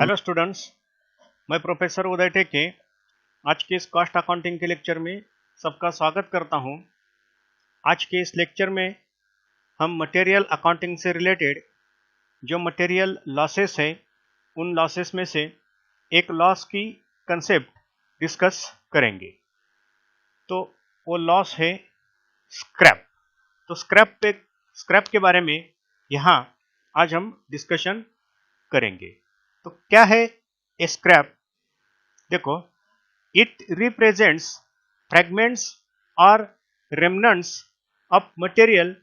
Hello students, मैं professor उदय टेके आज के इस कॉस्ट अकाउंटिंग के लेक्चर में सबका स्वागत करता हूं। आज के इस लेक्चर में हम मटेरियल अकाउंटिंग से रिलेटेड जो मटेरियल लॉसेस है उन लॉसेस में से एक लॉस की कंसेप्ट डिस्कस करेंगे। तो वो लॉस है स्क्रैप। तो स्क्रैप के बारे में यहाँ आज हम डिस्कशन करेंगे। तो क्या है ए स्क्रैप? देखो, it represents fragments or remnants of material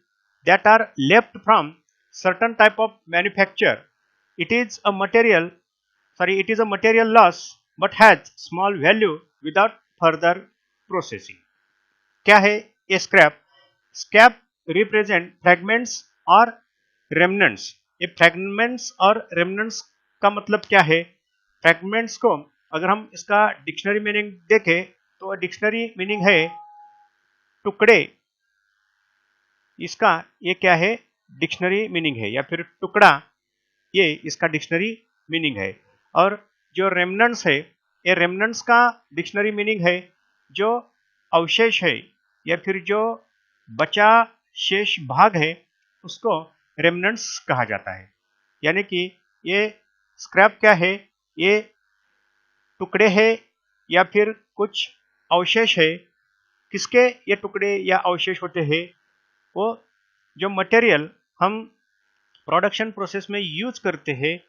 that are left from certain type of manufacture. It is a material loss but has small value without further processing. क्या है ये स्क्रैप? स्क्रैप रिप्रेजेंट फ्रैगमेंट्स और remnants. ये fragments और remnants का मतलब क्या है? फ्रैगमेंट्स को अगर हम इसका डिक्शनरी मीनिंग देखें तो डिक्शनरी मीनिंग है टुकड़े। इसका ये क्या है? डिक्शनरी मीनिंग है, या फिर टुकड़ा, ये इसका डिक्शनरी मीनिंग है। और जो रेमनेंट्स है, ये रेमनेंट्स का डिक्शनरी मीनिंग है जो अवशेष है या फिर जो बचा शेष भाग है उसको रेमनेंट्स कहा जाता है। यानी कि ये स्क्रैप क्या है? ये टुकड़े है या फिर कुछ अवशेष है। किसके ये टुकड़े या अवशेष होते हैं? वो जो मटेरियल हम प्रोडक्शन प्रोसेस में यूज करते हैं,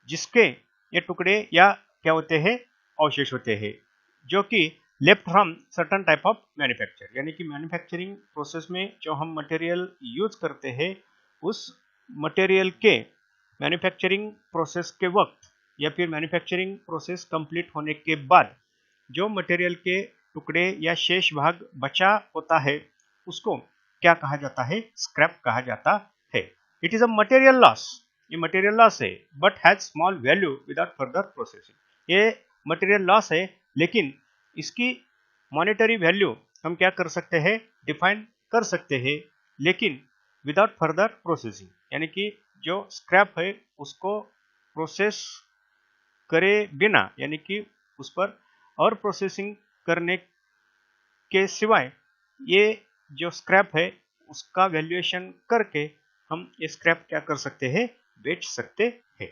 जिसके ये टुकड़े या क्या होते हैं? अवशेष होते हैं, जो कि left from certain type of manufacture. यानी कि मैन्युफैक्चरिंग प्रोसेस में जो हम मटेरियल यूज करते हैं, उस मटेरियल के मैन्युफैक्चरिंग प्रोसेस के वक्त या फिर मैन्युफैक्चरिंग प्रोसेस कंप्लीट होने के बाद जो मटेरियल के टुकड़े या शेष भाग बचा होता है उसको क्या कहा जाता है? स्क्रैप कहा जाता है। It is a material loss. ये मटेरियल लॉस है but has small value without further processing. ये मटेरियल लॉस है लेकिन इसकी मॉनेटरी वैल्यू हम क्या कर सकते हैं? डिफाइन कर सकते हैं, लेकिन विदाउट फर्दर प्रोसेसिंग। यानी कि जो स्क्रैप है उसको प्रोसेस करे बिना, यानी कि उस पर और प्रोसेसिंग करने के सिवाय ये जो स्क्रैप है उसका वैल्यूएशन करके हम ये स्क्रैप क्या कर सकते हैं? बेच सकते हैं।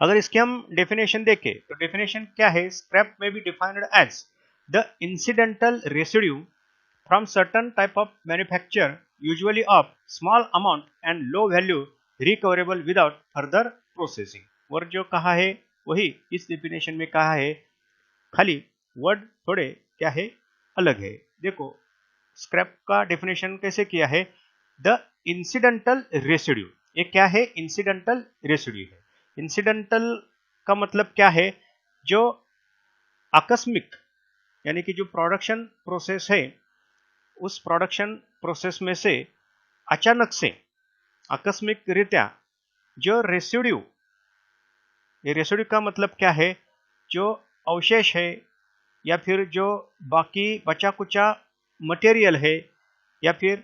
अगर इसके हम डेफिनेशन देखें तो डेफिनेशन क्या है? Scrap may be defined as the incidental residue from certain type of manufacture usually of small amount and low value recoverable without further processing. और जो कहा है वही इस डेफिनेशन में कहा है, खाली वर्ड थोड़े क्या है? अलग है। देखो, स्क्रैप का डेफिनेशन कैसे किया है? The incidental residue. ये क्या है? इंसिडेंटल रेसिड्यू है। इंसिडेंटल का मतलब क्या है? जो आकस्मिक, यानी कि जो प्रोडक्शन प्रोसेस है उस प्रोडक्शन प्रोसेस में से अचानक से आकस्मिक रीत्या जो रेसिड्यू, ये रेसिड्यू का मतलब क्या है? जो अवशेष है या फिर जो बाकी बचा कुचा मटेरियल है या फिर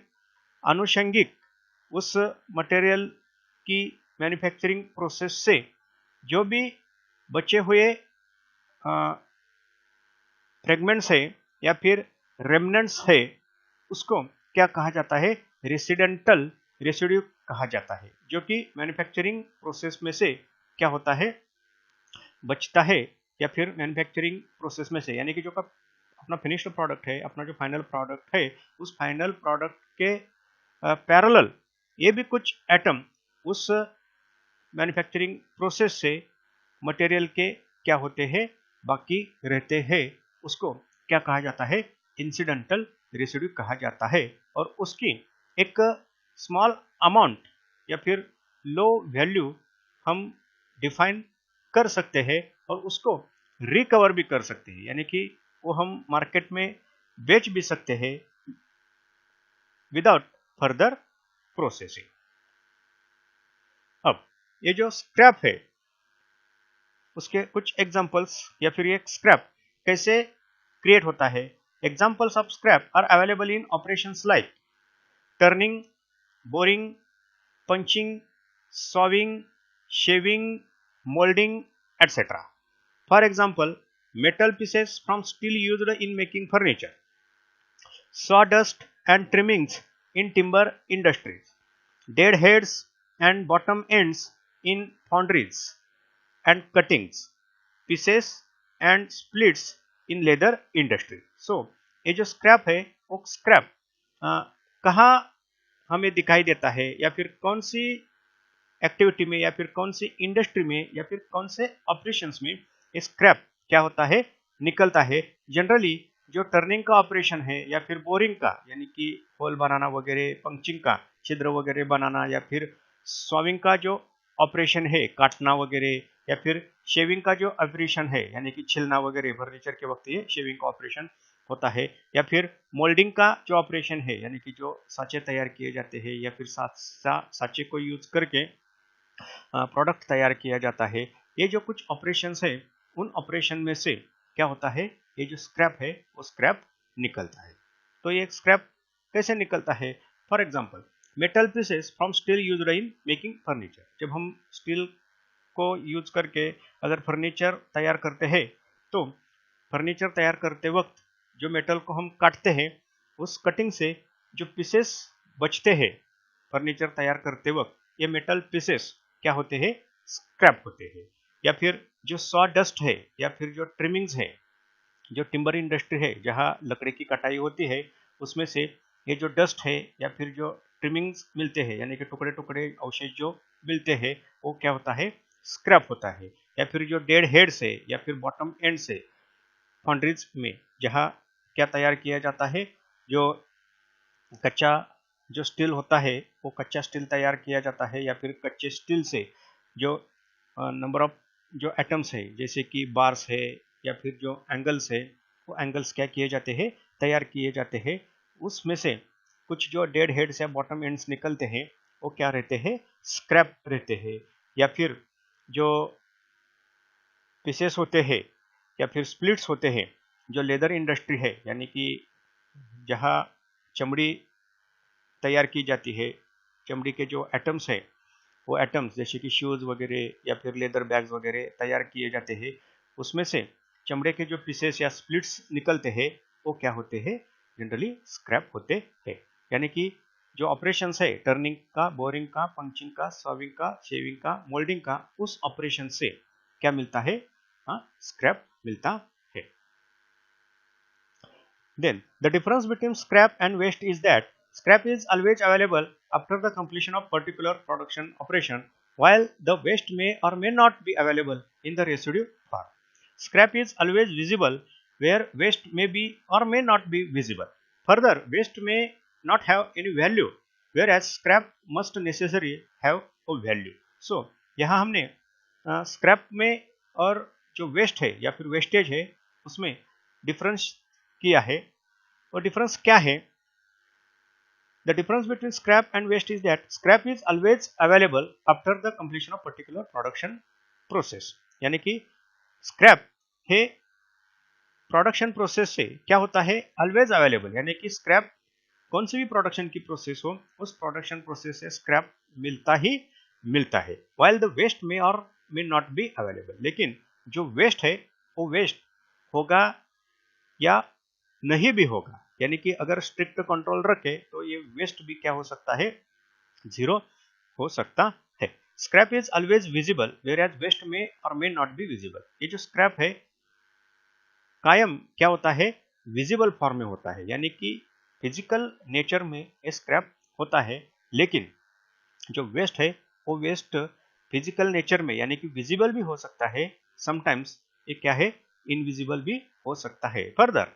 आनुषंगिक उस मटेरियल की मैन्युफैक्चरिंग प्रोसेस से जो भी बचे हुए फ्रेगमेंट्स है या फिर रेमनेंट्स है उसको क्या कहा जाता है? रेसिडेंटल रेसिड्यू कहा जाता है, जो कि मैन्युफैक्चरिंग प्रोसेस में से क्या होता है? बचता है या फिर मैन्युफैक्चरिंग प्रोसेस में से, यानी कि जो का अपना फिनिश्ड प्रोडक्ट है, अपना जो फाइनल प्रोडक्ट है, उस फाइनल प्रोडक्ट के पैरेलल ये भी कुछ एटम उस मैन्युफैक्चरिंग प्रोसेस से मटेरियल के क्या होते हैं? बाकी रहते हैं। उसको क्या कहा जाता है? इंसिडेंटल रेसिड्यू कहा जाता है। और उसकी एक स्मॉल अमाउंट या फिर लो वैल्यू हम डिफाइन कर सकते हैं और उसको रिकवर भी कर सकते हैं, यानी कि वो हम मार्केट में बेच भी सकते हैं विदाउट फर्दर प्रोसेसिंग। अब ये जो स्क्रैप है उसके कुछ एग्जांपल्स या फिर ये स्क्रैप कैसे क्रिएट होता है। Examples of scrap are available in operations like turning, boring, punching, sawing, shaving, moulding etc. For example, metal pieces from steel used in making furniture, sawdust and trimmings in timber industries, dead heads and bottom ends in foundries and cuttings, pieces and splits in leather industry. So ये जो scrap है वो scrap कहाँ हमें दिखाई देता है, या फिर कौन सी एक्टिविटी में, या फिर कौन सी इंडस्ट्री में, या फिर कौन से ऑपरेशंस में स्क्रैप क्या होता है, निकलता है. जनरली जो टर्निंग का ऑपरेशन है या फिर बोरिंग का, यानी कि होल बनाना वगैरह, पंक्चिंग का छिद्र वगैरह बनाना, या फिर सॉविंग का जो ऑपरेशन है काटना वगैरह, या फिर शेविंग का जो ऑपरेशन है यानी कि छिलना वगैरह, फर्नीचर के वक्त ये शेविंग का ऑपरेशन होता है, या फिर मोल्डिंग का जो ऑपरेशन है यानी कि जो साँचे तैयार किए जाते हैं या फिर साँचे को यूज करके प्रोडक्ट तैयार किया जाता है. ये जो कुछ ऑपरेशंस है उन ऑपरेशन में से क्या होता है, ये जो स्क्रैप है वो स्क्रैप निकलता है. तो ये स्क्रैप कैसे निकलता है? For example, metal pieces from steel used in making furniture. जब हम स्टील को यूज करके अगर फर्नीचर तैयार करते हैं तो फर्नीचर तैयार करते वक्त जो मेटल को हम काटते हैं उस कटिंग से जो पीसेस बचते हैं फर्नीचर तैयार करते वक्त, ये मेटल पीसेस क्या होते हैं, स्क्रैप होते हैं. या फिर जो सॉ डस्ट है या फिर जो ट्रिमिंग्स है, जो टिम्बर इंडस्ट्री है जहाँ लकड़ी की कटाई होती है, उसमें से ये जो डस्ट है या फिर जो ट्रिमिंग्स मिलते हैं यानी कि टुकड़े टुकड़े अवशेष जो मिलते हैं वो क्या होता है, स्क्रैप होता है. या फिर जो डेड हेड से या फिर बॉटम एंड से फाउंड्रीज में जहाँ क्या तैयार किया जाता है, जो कच्चा जो स्टील होता है वो कच्चा स्टील तैयार किया जाता है, या फिर कच्चे स्टील से जो नंबर ऑफ जो एटम्स है जैसे कि बार्स है या फिर जो एंगल्स है वो एंगल्स क्या किए जाते हैं, तैयार किए जाते हैं. उसमें से कुछ जो डेड हेड्स या बॉटम एंड्स निकलते हैं वो क्या रहते हैं, स्क्रैप रहते हैं. या फिर जो पीसेस होते हैं या फिर स्प्लिट्स होते हैं जो लेदर इंडस्ट्री है यानी कि जहाँ चमड़ी तैयार की जाती है, चमड़ी के जो एटम्स है वो एटम्स जैसे कि शूज़ वगैरह या फिर लेदर बैग्स वगैरह तैयार किए जाते हैं, उसमें से चमड़े के जो पीसेस या स्प्लिट्स निकलते हैं वो क्या होते हैं, जनरली स्क्रैप होते हैं. यानी कि जो ऑपरेशंस है टर्निंग का, बोरिंग का, पंचिंग का, सॉविंग का, शेविंग का, मोल्डिंग का, उस ऑपरेशन से क्या मिलता है, स्क्रैप मिलता है. Then the difference between scrap and waste is that scrap is always available after the completion of particular production operation, while the waste may or may not be available in the residue form. Scrap is always visible where waste may be or may not be visible. Further, waste may not have any value, whereas scrap must necessarily have a value. So यहाँ हमने scrap में और जो waste है या फिर wastage है उसमें डिफरेंस किया है. और डिफरेंस क्या है? The difference between scrap and waste is that scrap is always available after the completion of particular production process. यानी कि स्क्रैप है प्रोडक्शन प्रोसेस से क्या होता है, ऑलवेज अवेलेबल. यानी कि स्क्रैप कौन सी भी प्रोडक्शन की प्रोसेस हो उस प्रोडक्शन प्रोसेस से स्क्रैप मिलता ही मिलता है. वाइल द वेस्ट में और मे नॉट बी अवेलेबल. लेकिन जो वेस्ट है वो वेस्ट होगा या नहीं भी होगा. यानी कि अगर स्ट्रिक्ट कंट्रोल रखे तो ये वेस्ट भी क्या हो सकता है, जीरो हो सकता है. Scrap is always visible whereas waste may और मे नॉट बी विजिबल. ये जो स्क्रैप है कायम क्या होता है, विजिबल फॉर्म में होता है. यानी कि फिजिकल नेचर में ये स्क्रैप होता है, लेकिन जो वेस्ट है वो वेस्ट फिजिकल नेचर में यानी कि विजिबल भी हो सकता है, समटाइम्स ये क्या है, इनविजिबल भी हो सकता है. Further,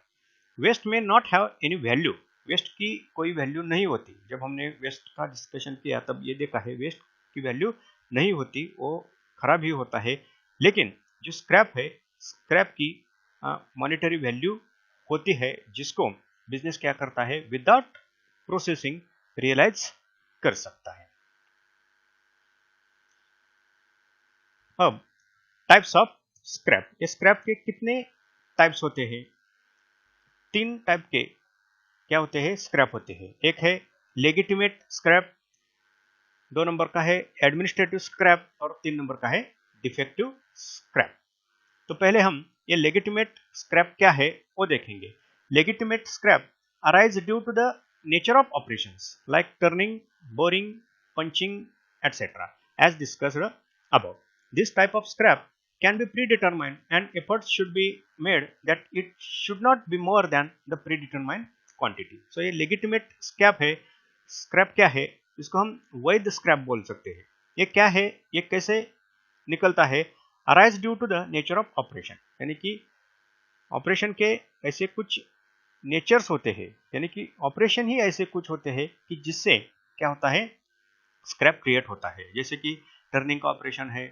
waste may not have any value. Waste की कोई वैल्यू नहीं होती. जब हमने वेस्ट का डिस्कशन किया तब ये देखा है वेस्ट की वैल्यू नहीं होती, वो खराब ही होता है. लेकिन जो स्क्रैप है, स्क्रैप की मॉनेटरी वैल्यू होती है जिसको बिजनेस क्या करता है, विदाउट प्रोसेसिंग रियलाइज कर सकता है. अब टाइप्स ऑफ स्क्रैप. ये स्क्रैप के कितने टाइप्स होते हैं? 3 टाइप के क्या होते हैं, स्क्रैप होते हैं. एक है लेजिटिमेट स्क्रैप, 2 नंबर का है एडमिनिस्ट्रेटिव स्क्रैप और 3 नंबर का है डिफेक्टिव स्क्रैप। तो पहले हम ये लेजिटिमेट स्क्रैप क्या है वो देखेंगे। Legitimate scrap arise due to the nature of operations like turning, boring, punching etc. as discussed above. This type of scrap can be predetermined and efforts should be made that it should not be more than the predetermined quantity. So ये legitimate scrap है, scrap क्या है, इसको हम वैध scrap बोल सकते हैं। ये क्या है, ये कैसे निकलता है, arise due to the nature of operation, यानी कि ऑपरेशन के ऐसे कुछ नेचर्स होते हैं, यानी कि ऑपरेशन ही ऐसे कुछ होते हैं कि जिससे क्या होता है, स्क्रैप क्रिएट होता है। जैसे कि टर्निंग का ऑपरेशन है,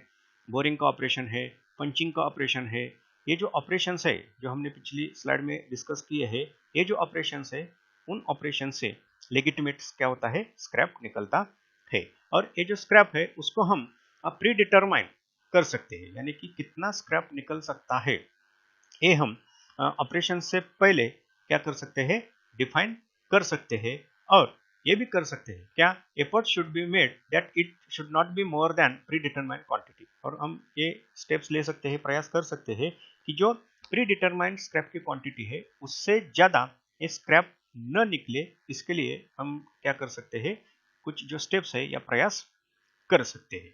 बोरिंग का ऑपरेशन है, पंचिंग का ऑपरेशन है। ये जो ऑपरेशंस है जो हमने पिछली स्लाइड में डिस्कस किए हैं, ये जो ऑपरेशंस है उन ऑपरेशन से लेजिटिमेट क्या होता है, स्क्रैप निकलता है। और ये जो स्क्रैप है उसको हम प्री डिटरमाइन कर सकते हैं, यानी कि कितना स्क्रैप निकल सकता है ये हम ऑपरेशन से पहले क्या कर सकते हैं, डिफाइन कर सकते हैं। और ये भी कर सकते हैं क्या, effort should be made that it should not be more than pre determined quantity. और हम ये स्टेप्स ले सकते हैं, प्रयास कर सकते हैं कि जो प्री डिटरमाइंड स्क्रैप की क्वांटिटी है उससे ज्यादा ये स्क्रैप न निकले, इसके लिए हम क्या कर सकते हैं, कुछ जो स्टेप्स है या प्रयास कर सकते हैं।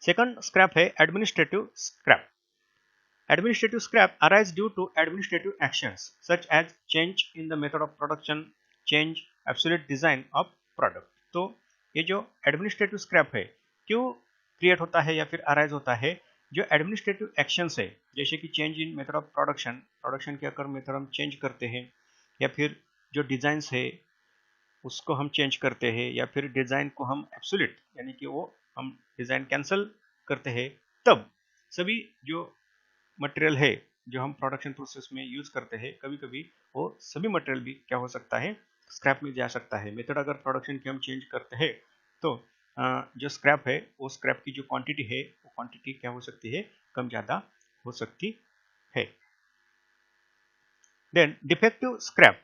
सेकंड स्क्रैप है administrative scrap. Administrative scrap arise due to administrative actions such as change in the method of production, change absolute design of product. तो ये जो एडमिनिस्ट्रेटिव स्क्रैप है क्यों क्रिएट होता है या फिर अराइज होता है, जो एडमिनिस्ट्रेटिव एक्शंस है जैसे कि change in method of production, production के अगर मेथड हम चेंज करते हैं, या फिर जो डिजाइंस है उसको हम चेंज करते हैं, या फिर डिजाइन को हम एब्सोल्यूट यानी कि वो हम डिजाइन कैंसिल करते हैं, तब सभी जो मटेरियल है जो हम प्रोडक्शन प्रोसेस में यूज करते हैं, कभी कभी वो सभी मटेरियल भी क्या हो सकता है, स्क्रैप में जा सकता है। मेथड अगर प्रोडक्शन की हम चेंज करते हैं तो जो स्क्रैप है वो स्क्रैप की जो क्वांटिटी है वो क्वांटिटी क्या हो सकती है, कम ज़्यादा हो सकती है। Then defective scrap.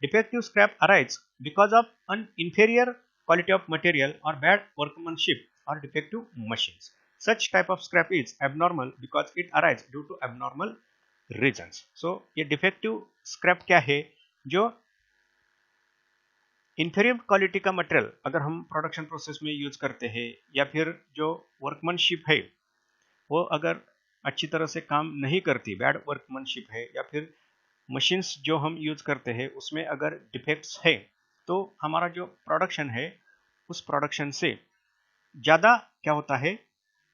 Defective scrap arise because of an inferior quality of material or bad workmanship or defective machines. Such type of scrap is abnormal because it arises due to abnormal reasons. So ये defective scrap क्या है, जो inferior quality का material अगर हम production process में use करते हैं, या फिर जो वर्कमैनशिप है वो अगर अच्छी तरह से काम नहीं करती, बैड वर्कमैनशिप है, या फिर मशीन्स जो हम यूज करते हैं उसमें अगर डिफेक्ट्स है, तो हमारा जो प्रोडक्शन है उस प्रोडक्शन से ज़्यादा क्या होता है,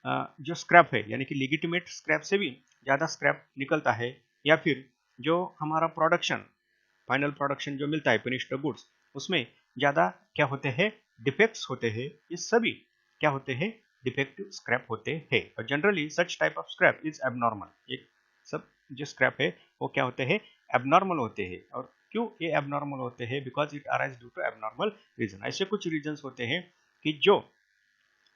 जो स्क्रैप है यानी कि लेजिटिमेट स्क्रैप से भी ज़्यादा स्क्रैप निकलता है। या फिर जो हमारा प्रोडक्शन, फाइनल प्रोडक्शन जो मिलता है फिनिश्ड गुड्स, उसमें ज़्यादा क्या होते हैं, डिफेक्ट्स होते हैं। ये सभी क्या होते हैं, डिफेक्टिव स्क्रैप होते हैं। और generally such type of scrap is abnormal. ये सब जो स्क्रैप है वो क्या होते हैं, एबनॉर्मल होते हैं। और क्यों ये एबनॉर्मल होते हैं, because it arise due to abnormal reason. ऐसे कुछ रीजंस होते हैं कि जो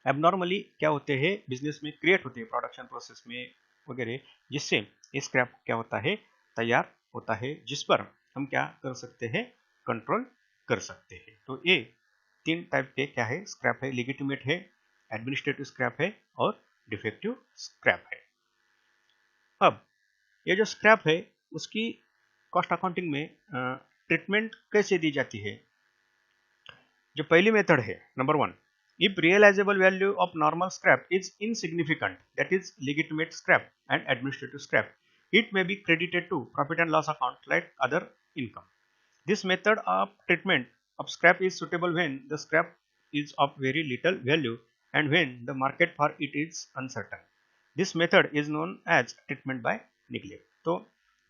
एबनॉर्मली क्या होते हैं, बिजनेस में क्रिएट होते हैं, प्रोडक्शन प्रोसेस में वगैरह, जिससे ये स्क्रैप क्या होता है, तैयार होता है, जिस पर हम क्या कर सकते हैं, कंट्रोल कर सकते हैं। तो ये तीन टाइप के क्या है, स्क्रैप है, लेजिटिमेट है, एडमिनिस्ट्रेटिव स्क्रैप है और डिफेक्टिव स्क्रैप है। अब ये जो स्क्रैप है उसकी कॉस्ट अकाउंटिंग में ट्रीटमेंट कैसे दी जाती है। जो पहली मेथड है, number 1, if realizable value of normal scrap is insignificant, that is legitimate scrap and administrative scrap, it may be credited to profit and loss account like other income. This method of treatment of scrap is suitable when the scrap is of very little value and when the market for it is uncertain. This method is known as treatment by neglect. तो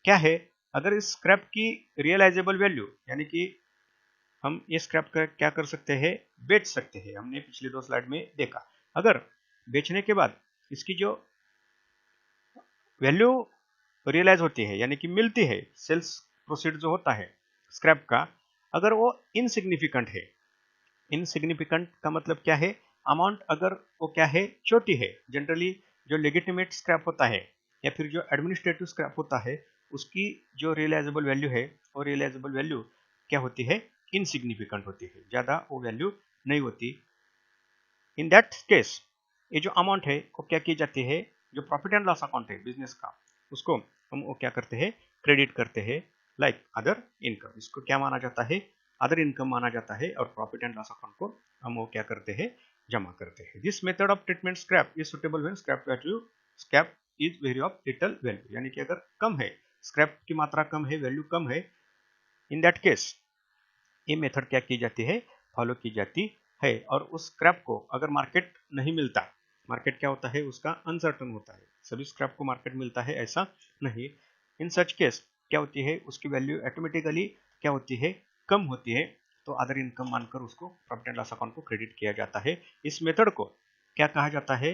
क्या है, अगर इस scrap की realisable value यानी कि हम ये स्क्रैप क्या कर सकते हैं, बेच सकते हैं। हमने पिछले 2 स्लाइड में देखा, अगर बेचने के बाद इसकी जो वैल्यू रियलाइज होती है यानी कि मिलती है, सेल्स प्रोसीड जो होता है स्क्रैप का, अगर वो इनसिग्निफिकेंट है, इनसिग्निफिकेंट का मतलब क्या है, अमाउंट अगर वो क्या है, छोटी है। जनरली जो लेजिटिमेट स्क्रैप होता है या फिर जो एडमिनिस्ट्रेटिव स्क्रैप होता है उसकी जो रियलाइजेबल वैल्यू है वो रियलाइजेबल वैल्यू क्या होती है, इनसिग्निफिकेंट होती है, ज़्यादा वो वैल्यू नहीं होती। इन दैट केस ये जो अमाउंट है वो क्या की जाती है, जो प्रॉफिट एंड लॉस अकाउंट है बिजनेस का, उसको हम वो क्या करते हैं, क्रेडिट करते हैं लाइक अदर इनकम। इसको क्या माना जाता है, अदर इनकम माना जाता है, और प्रॉफिट एंड लॉस अकाउंट को हम वो क्या करते हैं, जमा करते हैं। This method of treatment scrap is suitable when scrap is very of little value, यानी कि अगर कम है, स्क्रैप की मात्रा कम है, वैल्यू कम है, इन दैट केस ये मेथड क्या की जाती है, फॉलो की जाती है। और उस स्क्रैप को अगर मार्केट नहीं मिलता, मार्केट क्या होता है उसका अनसर्टन होता है, सभी स्क्रैप को मार्केट मिलता है ऐसा नहीं, इन सच केस क्या होती है, उसकी वैल्यू ऑटोमेटिकली क्या होती है, कम होती है, तो अदर इनकम मानकर उसको प्रॉफिट एंड लॉस अकाउंट को क्रेडिट किया जाता है। इस मेथड को क्या कहा जाता है,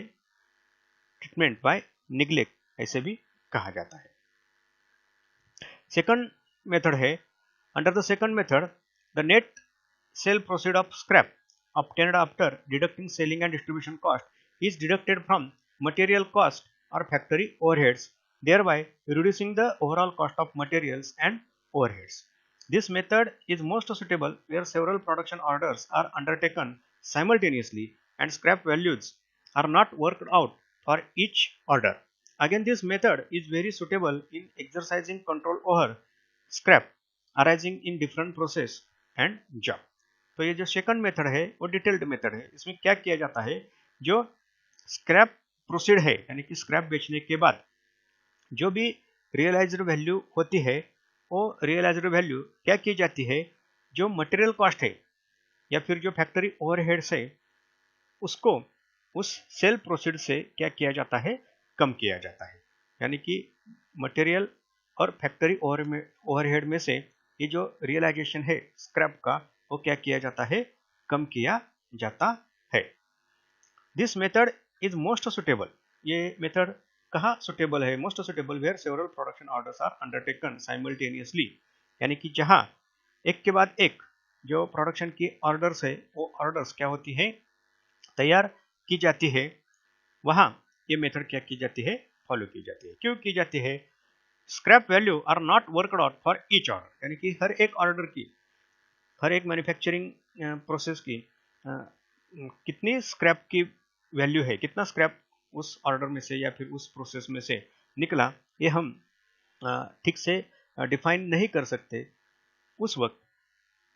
ट्रीटमेंट बाय निग्लेक्ट ऐसे भी कहा जाता है। सेकंड मेथड है, under the second method the net sale proceed of scrap obtained after deducting selling and distribution cost is deducted from material cost or factory overheads, thereby reducing the overall cost of materials and overheads. This method is most suitable where several production orders are undertaken simultaneously and scrap values are not worked out for each order. Again, this method is very suitable in exercising control over scrap arising in different process and job. तो ये जो second method है वो detailed method है। इसमें क्या किया जाता है, जो स्क्रैप प्रोसीड है यानी कि स्क्रैप बेचने के बाद जो भी रियलाइज्ड वैल्यू होती है, वो रियलाइज्ड वैल्यू क्या की जाती है, जो मटेरियल कॉस्ट है या फिर जो फैक्ट्री ओवरहेड्स है, उसको उस सेल प्रोसीड से क्या किया जाता है, कम किया जाता है। यानी कि मटेरियल और फैक्ट्री ओवरहेड में से ये जो रियलाइजेशन है स्क्रैप का, वो क्या किया जाता है, कम किया जाता है। This method is most suitable, ये मेथड कहाँ सुटेबल है, most suitable where several production orders are undertaken simultaneously, यानी कि जहां एक के बाद एक जो प्रोडक्शन की ऑर्डर्स है, वो ऑर्डर्स क्या होती है, तैयार की जाती है, वहां ये मेथड क्या की जाती है, फॉलो की जाती है। क्यों की जाती है, scrap value are not worked out for each order, यानी कि हर एक ऑर्डर की, हर एक मैन्युफैक्चरिंग प्रोसेस की कितनी स्क्रैप की वैल्यू है, कितना स्क्रैप उस ऑर्डर में से या फिर उस प्रोसेस में से निकला, ये हम ठीक से डिफाइन नहीं कर सकते। उस वक्त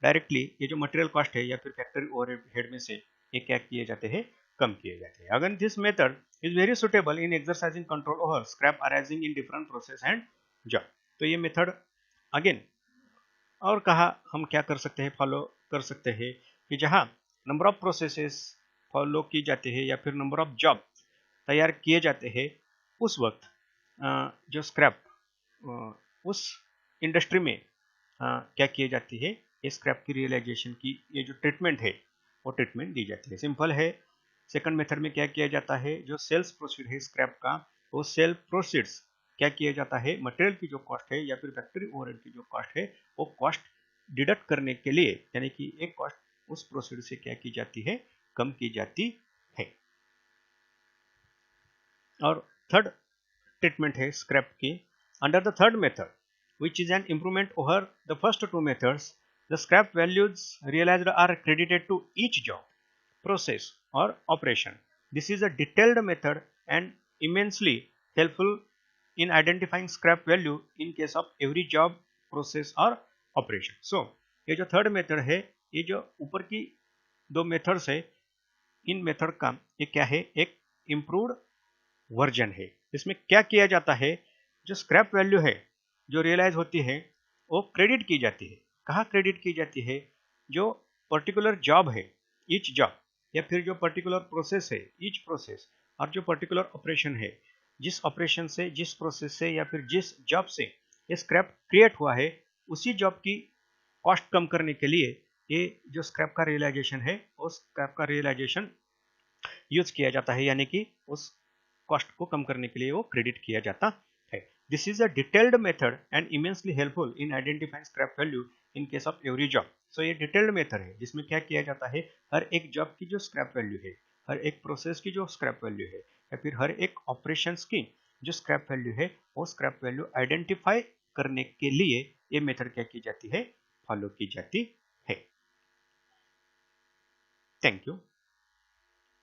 डायरेक्टली ये जो मटेरियल कॉस्ट है या फिर फैक्ट्री ओवरहेड में से ये क्या किए जाते हैं, कम किए जाते हैं। Again this method is very suitable in exercising control over scrap arising in different process and job. तो ये मेथड अगेन और कहा हम क्या कर सकते हैं, फॉलो कर सकते हैं कि जहां नंबर ऑफ प्रोसेसेस फॉलो की जाती है या फिर नंबर ऑफ जॉब तैयार किए जाते हैं, उस वक्त जो स्क्रैप उस इंडस्ट्री में क्या किए जाती है, ये स्क्रैप की रियलाइजेशन की ये जो ट्रीटमेंट है, वो ट्रीटमेंट दी जाती है। सिंपल है, सेकंड मेथड में क्या किया जाता है, जो सेल्स प्रोसीड है स्क्रैप का, वो सेल प्रोसीड्स क्या किया जाता है, मटेरियल की जो कॉस्ट है या फिर फैक्ट्री ओवरहेड की जो कॉस्ट है, वो कॉस्ट डिडक्ट करने के लिए, यानी कि एक कॉस्ट उस प्रोसीड से क्या की जाती है, कम की जाती है। और थर्ड ट्रीटमेंट है स्क्रैप की, under the third method which is an improvement over the first two methods, the scrap values realized are credited to each job, process or operation. This is a detailed method and immensely helpful in identifying scrap value in case of every job, process or operation. So ये जो third method है, ये जो ऊपर की दो methods है, इन method का ये क्या है, एक इम्प्रूव्ड वर्जन है। इसमें क्या किया जाता है, जो स्क्रैप वैल्यू है जो रियलाइज होती है, वो क्रेडिट की जाती है। कहाँ क्रेडिट की जाती है, जो पर्टिकुलर जॉब है, ईच जॉब, या फिर जो पर्टिकुलर प्रोसेस है, ईच प्रोसेस, और जो पर्टिकुलर ऑपरेशन है, जिस ऑपरेशन से, जिस प्रोसेस से या फिर जिस जॉब से ये स्क्रैप क्रिएट हुआ है, उसी जॉब की कॉस्ट कम करने के लिए ये जो स्क्रैप का रियलाइजेशन है, उस स्क्रैप का रियलाइजेशन यूज किया जाता है, यानी कि उस कॉस्ट को कम करने के लिए वो क्रेडिट किया जाता है। This is a detailed method and immensely helpful in identifying scrap value in case of every job. So ये डिटेल्ड मेथड है जिसमें क्या किया जाता है, हर एक जॉब की जो स्क्रैप वैल्यू है, हर एक प्रोसेस की जो स्क्रैप वैल्यू है, या फिर हर एक ऑपरेशंस की जो स्क्रैप वैल्यू है, वो स्क्रैप वैल्यू आइडेंटिफाई करने के लिए ये मेथड क्या की जाती है, फॉलो की जाती है। Thank you.